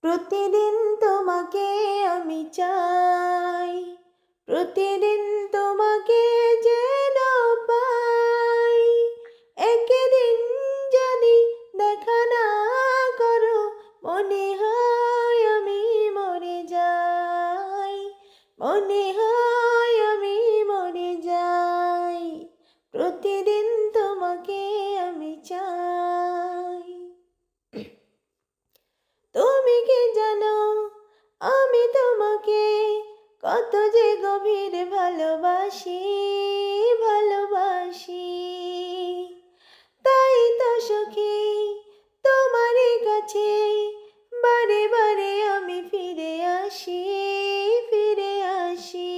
প্রতিদিন তোমাকে আমি চাই, প্রতিদিন তোমাকে যেন পাই। একদিন যদি দেখা না করো, মনে হয় আমি মরে যাই, মনে হয় আমি মরে যাই। প্রতিদিন তোমাকে আমি চাই। তুমি কি জানো আমি তোমাকে কত যে গভীর ভালোবাসি, ভালোবাসি। তাই তো সখী তোমারই কাছে বারে বারে আমি ফিরে আসি, ফিরে আসি।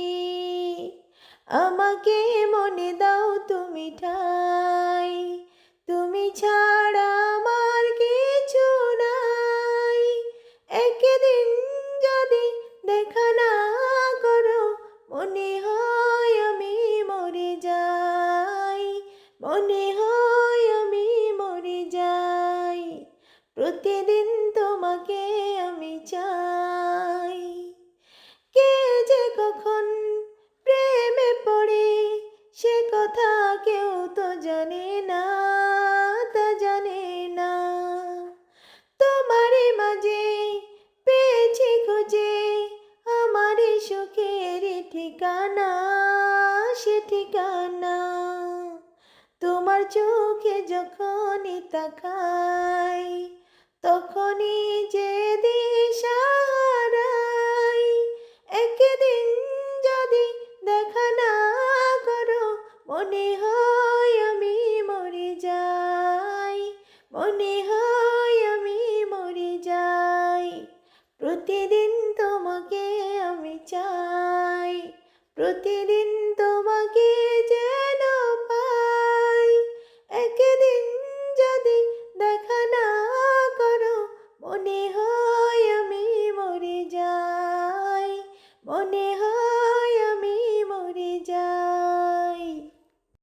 আমাকে মনে দাও তুমি ঠাই, তুমি ছাড়া আমার কিছু নাই। একদিন যদি দেখা না করো, মনে হয় আমি মরে যাই, মনে হয় আমি মরে যাই। প্রতিদিন তোমাকে আমি চাই। কে যে কখন প্রেমে পড়ে সে কথা কেউ তো জানে না, তা জানে না। তোমারই মাঝে পেয়েছি খুঁজে আমার সুখের ঠিকানা, সে ঠিকানা। তোমার চোখে যখনই তাকাই, তখনই যে দিশাহারাই। একদিন যদি দেখা না করো, মনে হয় আমি মরে যাই, মনে হয় আমি মরে যাই। প্রতিদিন তোমাকে আমি চাই, প্রতিদিন তোমাকে যেন পাই। একদিন যদি দেখা না করো, মনে হয় আমি মরে যাই, মনে হয়